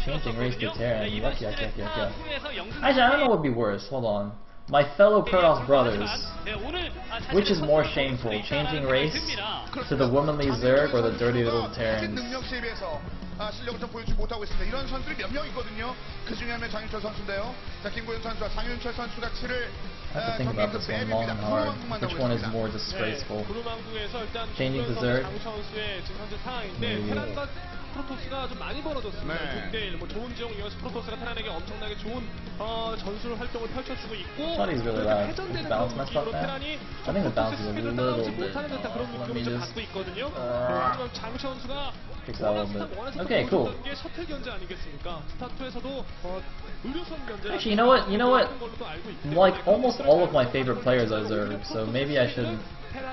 changing race to Terran. Yuck, yuck, yuck, yuck, yuck. Actually, I don't know what would be worse. Hold on. My fellow Protoss brothers, which is more shameful, changing race to the womanly Zerg or the dirty little Terrans? 실력을 좀 보여주지 못하고 있습니다. 이런 선수들이 몇 명 있거든요. 그 중에 한 명 장윤철 선수인데요. 자, 김구현 선수와 장윤철 선수가 치를 I have to think about this one long and hard. Which one is more disgraceful? Changing to Zerg? Maybe. 프로토스가 좀 많이 벌어졌습니다. 6대1 뭐 좋은 지역 이어서 프로토스가 테란에게 엄청나게 좋은 전술 활동을 펼쳐주고 있고 He's really loud. Is the balance messed up now? I think the balance is a little bit. Let me just 장윤철 선수가 fix that a little bit. Okay, cool. 셔틀 견제 아니겠습니까? 스타트에서도 의료선 견제. Actually, you know what? Like almost all of my favorite players are Zerg, so maybe I should.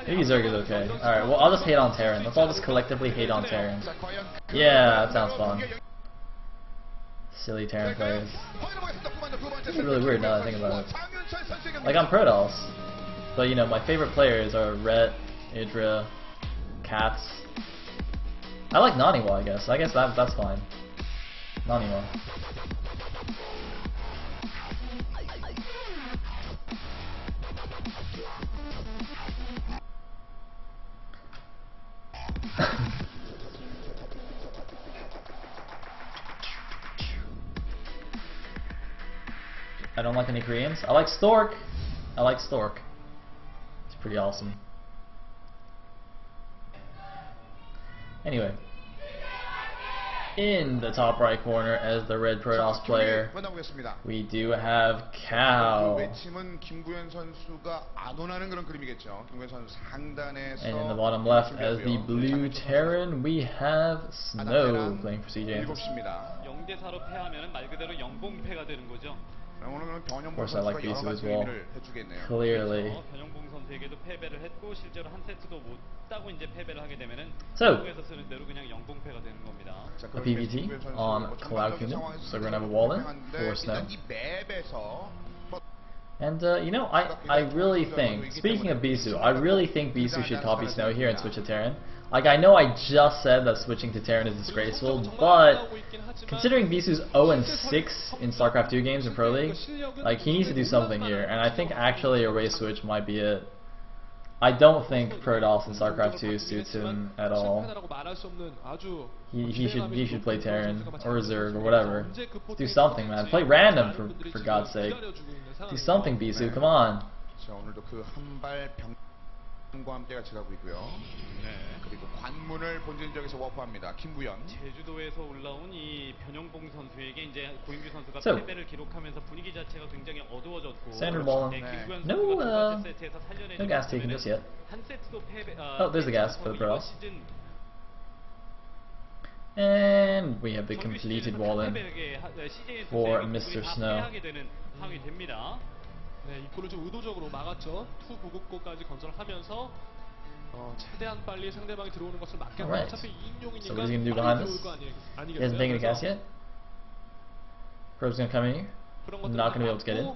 Maybe Zerg is okay. Alright, well I'll just hate on Terran. Let's all just collectively hate on Terran. Yeah, that sounds fun. Silly Terran players. This is really weird now that I think about it. Like I'm Protoss, but you know my favorite players are Ret, Idra, Cats. I like Naniwa, I guess. I guess that's fine. Naniwa. I don't like any Koreans. I like Stork. I like Stork. It's pretty awesome. Anyway, in the top right corner as the red Protoss player, we do have Cal. And in the bottom left as the blue Terran, we have Snow playing for CJ. Of course I like Bisu as well. Clearly. So, a PvT on Cloud Kingdom, so we're going to have a wall in for Snow. And you know, I really think, speaking of Bisu, I really think Bisu should copy Snow here and switch to Terran. Like, I know I just said that switching to Terran is disgraceful, but considering Bisu's 0-6 in StarCraft 2 games in Pro League, like, he needs to do something here, and I think actually a race switch might be it. I don't think Protoss in StarCraft 2 suits him at all. He should play Terran or Zerg or whatever. Do something, man. Play random for God's sake. Do something, Bisu. Come on. 그리고 관문을 본진 지역에서 워프합니다. 김구현. 제주도에서 올라온 이 변형봉 선수에게 이제 고인규 선수가 패배를 기록하면서 분위기 자체가 굉장히 어두워졌고. Standard ball. No gas taken just yet. 한 세트도 패배. Oh, there's the gas for the Protoss. And we have the completed wall in for Mr. Snow. 네, 입구를 좀 의도적으로 막았죠. 투 구급고까지 건설하면서 최대한 빨리 상대방이 들어오는 것을 막겠다. 어차피 2인용이니까 So what is he going to do behind us? He hasn't taken the gas yet. Probe's going to come in here. Not going to be able to get in.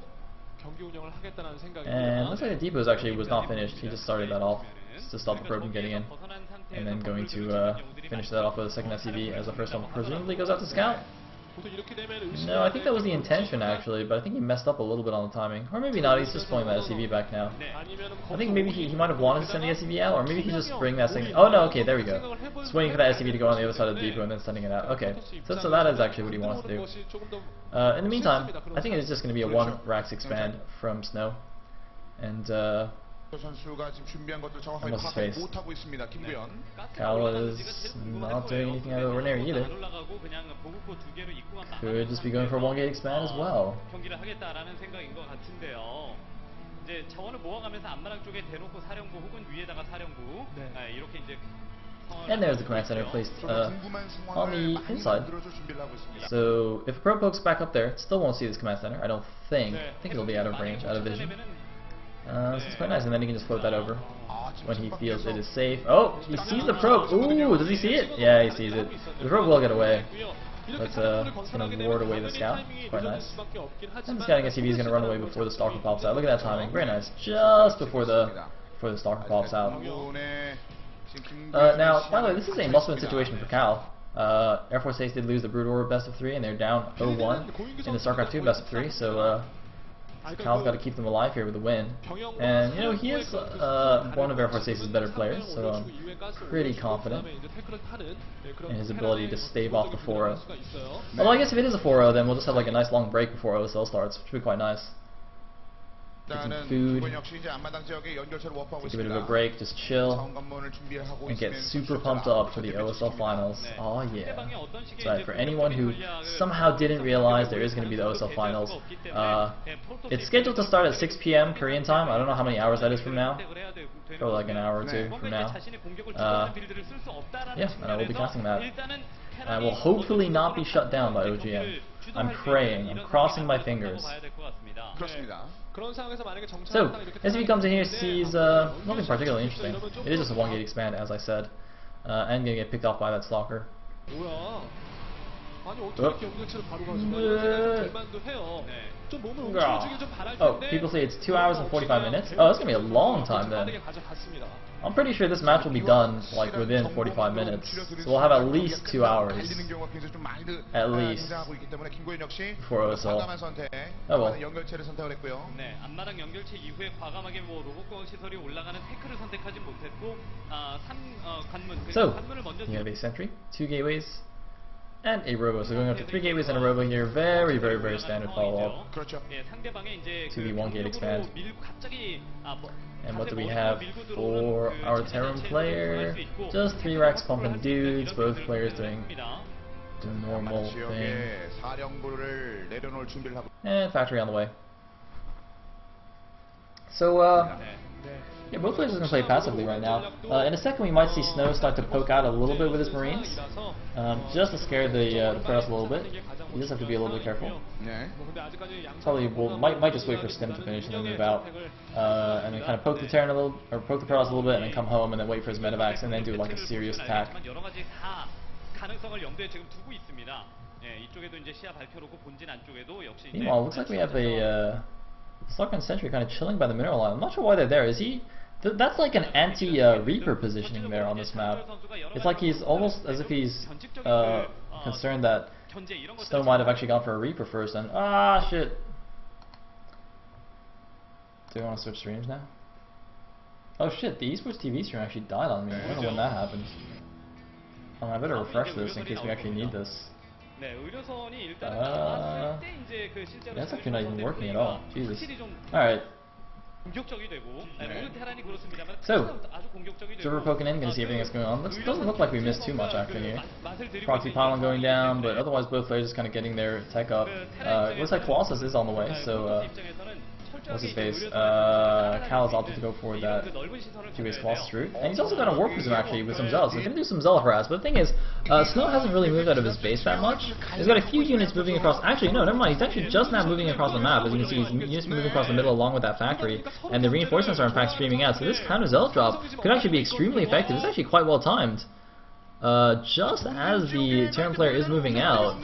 And looks like the depot actually was not finished. He just started that off to stop the probe from getting in. And then going to finish that off with a second SCV as the first one presumably goes out to scout. No, I think that was the intention actually, but I think he messed up a little bit on the timing. Or maybe not, he's just pulling that SCV back now. I think maybe he might have wanted to send the SCV out, or maybe he just bring that thing. Oh no, okay, there we go. Just waiting for that SCV to go on the other side of the depot and then sending it out. Okay, so that is actually what he wants to do. In the meantime, I think it's just going to be a 1 Rax expand from Snow. And 선수가 지금 준비한 것들 정확하게 Almost 파악하지 face. 못하고 있습니다. 김구현. Cal is not doing anything out of the ordinary either. Could just be going for a 1-gate expand as well. 경기를 하겠다라는 생각인 것 같은데요. 이제 자원을 모아가면서 앞마당 쪽에 대놓고 사령부 혹은 위에다가 사령부 이렇게 이제. And there's the command center placed on the inside. So if a probe pokes back up there, it still won't see this command center. I don't think. I think it'll be out of range, out of vision. So it's quite nice, and then he can just float that over when he feels it is safe. Oh, he sees the probe. Ooh, does he see it? Yeah, he sees it. The probe will get away. But it's going to ward away the scout. Quite nice. And the scouting SCV is going to run away before the stalker pops out. Look at that timing. Very nice. Just before the stalker pops out. Now, by the way, this is a must-win situation for Cal. Air Force Ace did lose the Brood War best of 3, and they're down 0-1 in the StarCraft 2 best of 3. So Cal's got to keep them alive here with a win. And you know, he is one of Air Force Ace's better players, so I'm pretty confident in his ability to stave off the 4-0. Although I guess if it is a 4-0, then we'll just have like a nice long break before OSL starts, which would be quite nice. Get some food, take a bit of a break, just chill, and get super pumped up for the OSL finals. Oh yeah. So for anyone who somehow didn't realize there is going to be the OSL finals, it's scheduled to start at 6 p.m. Korean time. I don't know how many hours that is from now. Probably like an hour or two from now. Yeah, and I will be casting that. And I will hopefully not be shut down by OGN. I'm praying, I'm crossing my fingers. So, SCV comes in here, sees nothing particularly interesting. It is just a 1-gate expand, as I said. And gonna get picked off by that stalker. Oh, people say it's 2 hours and 45 minutes? Oh, that's gonna be a long time then. I'm pretty sure this match will be done like within 45 minutes. So we'll have at least 2 hours. At least. For OSL. Oh well. 네, 앞마당 연결체 이후에 과감하게 뭐 로봇공학 시설이 올라가는 태클을 선택하지 못했고 관문 So, 관문을 먼저 you have a sentry, 2 gateways, and a robo. So going up to 3 gateways and a robo here. Very, very, very standard follow-up. 2v1 gate expand. And what do we have for our Terran player? Just 3 racks pumping dudes, both players doing the normal thing. And factory on the way. So, yeah, both players are going to play passively right now. In a second we might see Snow start to poke out a little bit with his Marines, just to scare the Protoss a little bit. You just have to be a little bit careful. Probably might just wait for Stim to finish and then move out, and then kind of poke the Terran a little, or poke the Protoss a little bit, and then come home and then wait for his medevacs and then do like a serious attack. Meanwhile, it looks like we have a Stalker and Sentry kind of chilling by the mineral line. I'm not sure why they're there. Is he? That's like an anti-Reaper positioning there on this map. It's like he's almost as if he's concerned that Snow might have actually gone for a Reaper first, and shit. Do we want to switch streams now? Oh shit, the esports TV stream actually died on me. I don't know when that happened. I better refresh this in case we actually need this. That's actually not even working at all. Jesus. Alright. So, server poking in, gonna see everything that's going on. Doesn't look like we missed too much actually here. Proxy pylon going down, but otherwise both players just kind of getting their tech up. It looks like Colossus is on the way, so what's his face? Cal is opted to go for that 2-base Colossus route. And he's also got a Warp Prism actually with some Zealots. He's going to do some Zealot harass, but the thing is, Snow hasn't really moved out of his base that much. He's got a few units moving across. Actually, no, never mind. He's actually just now moving across the map. As you can see, he's units moving across the middle along with that factory. And the reinforcements are in fact streaming out. So this counter Zealot drop could actually be extremely effective. It's actually quite well timed. Just as the Terran player is moving out,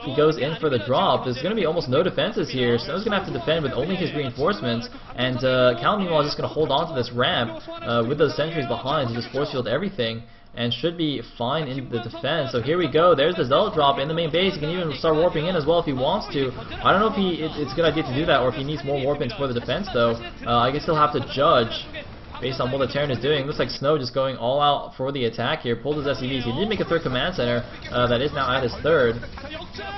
he goes in for the drop. There's going to be almost no defenses here. Snow's going to have to defend with only his reinforcements, and Cal meanwhile is just going to hold on to this ramp with those sentries behind to just force field everything, and should be fine in the defense. So here we go. There's the Zealot drop in the main base. He can even start warping in as well if he wants to. I don't know if it's a good idea to do that or if he needs more warp-ins for the defense though. I guess he'll have to judge based on what the Terran is doing. Looks like Snow just going all out for the attack here. Pulled his SCVs. He did make a third command center that is now at his third.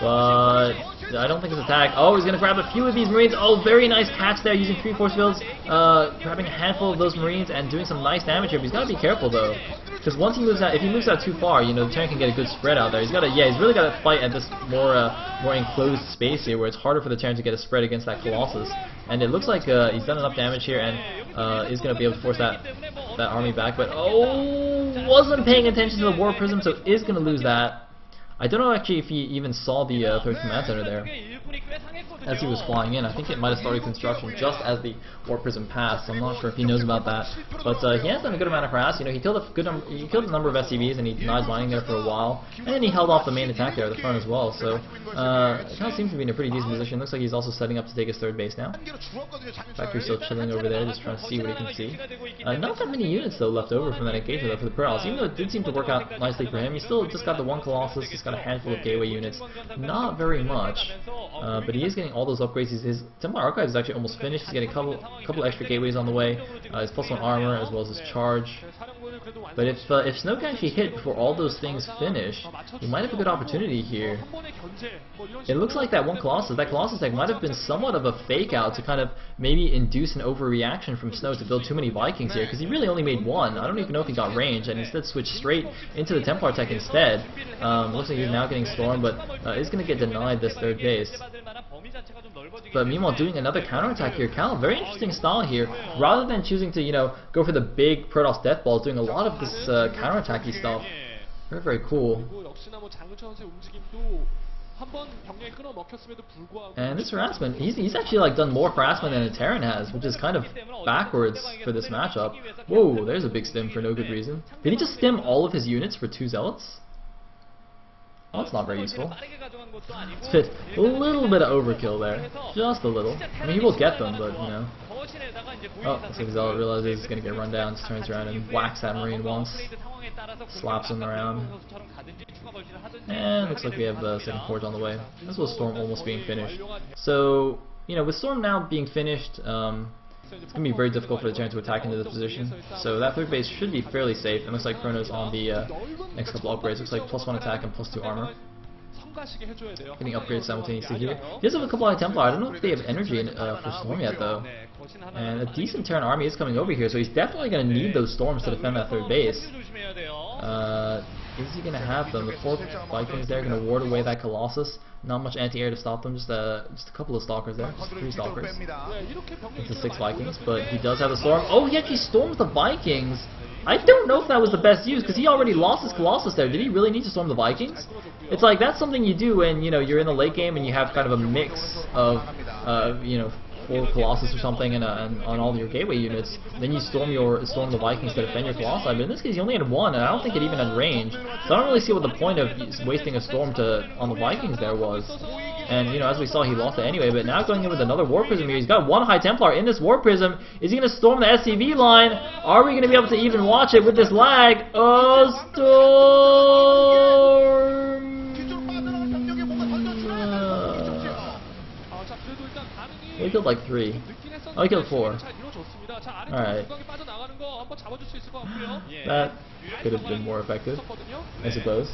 But I don't think it's attack. Oh, he's going to grab a few of these Marines. Oh, very nice catch there using 3 force fields. Grabbing a handful of those Marines and doing some nice damage here. But he's got to be careful though. Because once he moves out, if he moves out too far, you know, the Terran can get a good spread out there. He's got to, he's really got to fight at this more enclosed space here, where it's harder for the Terran to get a spread against that Colossus. And it looks like he's done enough damage here, and is going to be able to force that army back. But wasn't paying attention to the War Prism, so is going to lose that. I don't know actually if he even saw the third command center there. as he was flying in. I think it might have started construction just as the Warp Prism passed, so I'm not sure if he knows about that. But he has done a good amount of harass. You know, he killed a number of SCVs and he denied mining there for a while, and then he held off the main attack there at the front as well. So it kind of seems to be in a pretty decent position. Looks like he's also setting up to take his third base now. Factory's still chilling over there, just trying to see what he can see. Not that many units though left over from that engagement though for the Pearls, even though it did seem to work out nicely for him. He still just got the one Colossus, he's got a handful of Gateway units, not very much, but he is getting all those upgrades. His Templar Archive is actually almost finished. He's getting a couple extra Gateways on the way, his +1 armor as well as his charge. But if Snow can actually hit before all those things finish, he might have a good opportunity here. It looks like that one Colossus, that Colossus tech might have been somewhat of a fake out to kind of maybe induce an overreaction from Snow to build too many Vikings here, because he really only made one. I don't even know if he got range, and instead switched straight into the Templar tech instead. Looks like he's now getting Storm, but is going to get denied this third base. But meanwhile, doing another counterattack here. Cal, very interesting style here. Rather than choosing to, you know, go for the big Protoss Death Balls, doing a lot of this counterattacky stuff. Very, very cool. And this harassment, he's actually like done more harassment than a Terran has, which is kind of backwards for this matchup. Whoa, there's a big stim for no good reason. Did he just stim all of his units for 2 Zealots? Oh, that's not very useful. It's a little bit of overkill there. Just a little. I mean, he will get them, but, you know. Oh, looks like Zealot realizes he's going to get run down, just turns around and whacks that Marine once. Slaps him around. And looks like we have the second Forge on the way. As well as Storm almost being finished. So, you know, with Storm now being finished, it's going to be very difficult for the Terran to attack into this position. So that third base should be fairly safe. And looks like Chrono's on the next couple upgrades. Looks like +1 attack and +2 armor. Getting upgrades simultaneously here. He does have a couple of Templar. I don't know if they have energy for Storm yet though. And a decent Terran army is coming over here, so he's definitely going to need those Storms to defend that third base. Is he going to have them? The 4 Vikings there going to ward away that Colossus. Not much anti-air to stop them, just a couple of Stalkers there, just 3 Stalkers. Into 6 Vikings, but he does have a Storm. Oh, he actually storms the Vikings! I don't know if that was the best use, because he already lost his Colossus there. Did he really need to storm the Vikings? It's like, that's something you do when, you know, you're in the late game and you have kind of a mix of, you know, 4 Colossus or something and on all your Gateway units. Then you storm the Vikings to defend your Colossi. But in this case, he only had 1, and I don't think it even had range. So I don't really see what the point of wasting a storm on the Vikings there was. And, you know, as we saw, he lost it anyway. But now going in with another War Prism here. He's got 1 High Templar in this War Prism. Is he going to storm the SCV line? Are we going to be able to even watch it with this lag? Oh, Storm! He killed like 3. Oh, he killed 4. Alright. That could have been more effective, I suppose.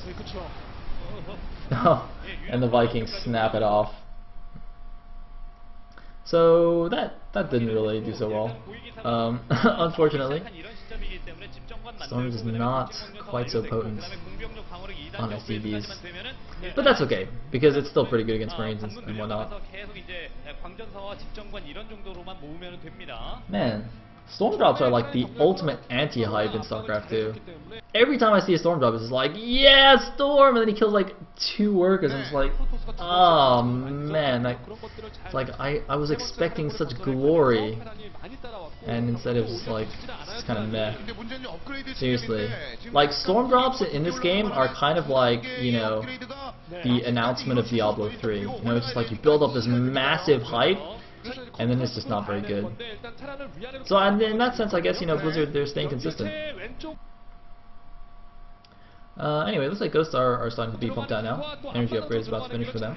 Oh, and the Vikings snap it off. So that didn't really do so well. Unfortunately, Storm is not quite so potent on SCVs. But that's okay, because it's still pretty good against Marines and whatnot. Man, Storm drops are like the ultimate anti-hype in StarCraft 2. Every time I see a Storm drop, it's just like, yeah, Storm! And then he kills like 2 workers, and it's like, oh man, it's like I was expecting such glory, and instead it was just like, it's kind of meh. Seriously. Like, Storm drops in this game are kind of like, you know, the announcement of Diablo 3. You know, it's just like you build up this massive hype, and then it's just not very good. So in that sense, I guess, you know, Blizzard, they're staying consistent. Anyway, it looks like Ghosts are starting to be pumped out now. Energy upgrade is about to finish for them.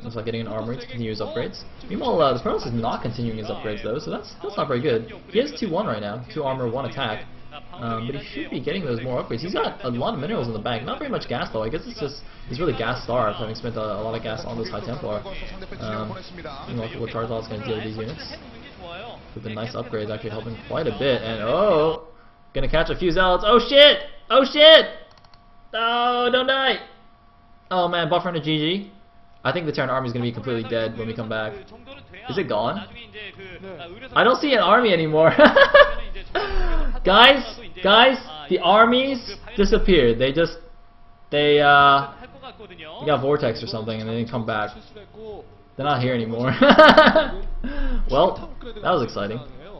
Looks like getting an armory to continue his upgrades. Meanwhile, the Protoss is not continuing his upgrades though, so that's not very good. He has 2-1 right now, 2 armor, 1 attack. But he should be getting those more upgrades. He's got a lot of minerals in the bank. Not very much gas though. I guess it's just he's really gas starved, having spent a lot of gas on this High Templar. You know, what Charizard is going to deal with these units. With the nice upgrades actually helping quite a bit. And oh, gonna catch a few Zealots. Oh shit! Oh shit! Oh, don't die! Oh man, buffer into GG. I think the Terran army is going to be completely dead when we come back. Is it gone? I don't see an army anymore. Guys, the armies disappeared. They got Vortex or something and they didn't come back. They're not here anymore. Well, that was exciting.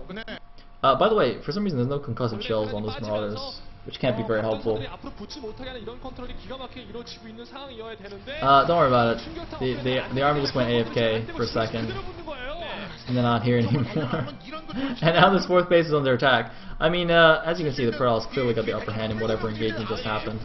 네. By the way, for some reason there's no concussive shells on those Marauders, which can't be very helpful. Don't worry about it. The army just went AFK for a second, and they're not here anymore. And now this fourth base is under attack. I mean, as you can see, the Protoss clearly got the upper hand in whatever engagement just happened.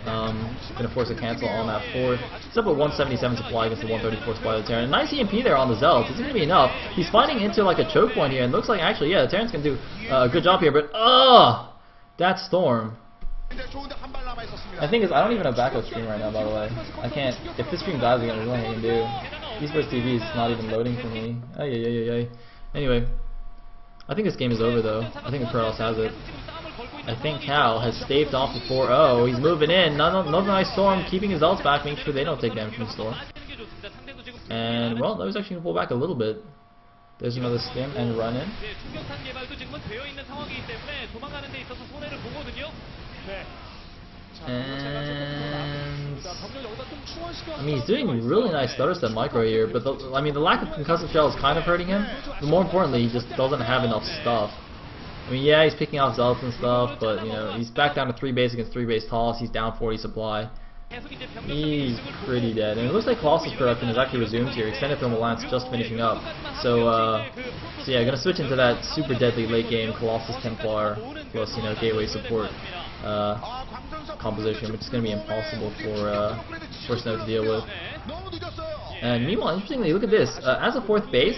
Gonna force a cancel on that fourth. He's up at 177 supply against the 134 supply of the Terran. Nice EMP there on the Zealots. It's gonna be enough. He's fighting into like a choke point here, and looks like actually, yeah, the Terrans can do a good job here. But that Storm. I think I don't even have backup stream right now, by the way. I can't. If this stream dies again, there's nothing I can do. Esports TV is not even loading for me. Anyway, I think this game is over though. I think the Protoss has it. I think Cal has staved off the 4-0. He's moving in. Another nice Storm, keeping his ults back, making sure they don't take damage from the Storm. And, well, that was actually going to pull back a little bit. There's another stim and run in. And I mean, he's doing really nice stutter step micro here, but the lack of concussive shell is kind of hurting him. But more importantly, he just doesn't have enough stuff. I mean, yeah, he's picking off Zealots and stuff, but you know, he's back down to 3 base against 3 base toss. He's down 40 supply. He's pretty dead, and it looks like Colossus production has actually resumed here. Extended Thermal Lance just finishing up. So yeah, gonna switch into that super deadly late game Colossus Templar plus gateway support composition, which is gonna be impossible for Snow to deal with. And meanwhile, interestingly, look at this. As a 4th base,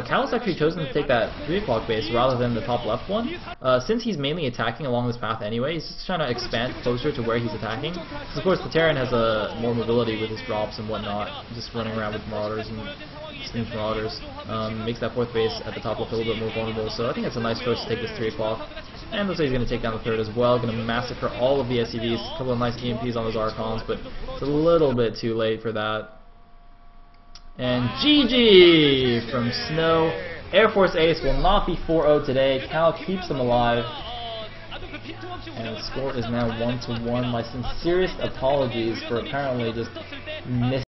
Cal's actually chosen to take that 3 o'clock base rather than the top left one. Since he's mainly attacking along this path anyway, he's just trying to expand closer to where he's attacking. Because of course the Terran has more mobility with his drops and whatnot, just running around with Marauders and Stinch Marauders. Makes that 4th base at the top left a little bit more vulnerable, so I think it's a nice choice to take this 3 o'clock. And looks like he's going to take down the 3rd as well, going to massacre all of the SCVs, a couple of nice EMPs on those Archons, but it's a little bit too late for that. And GG from Snow. Air Force Ace will not be 4-0 today. Cal keeps them alive. And the score is now 1-1. My sincerest apologies for apparently just missing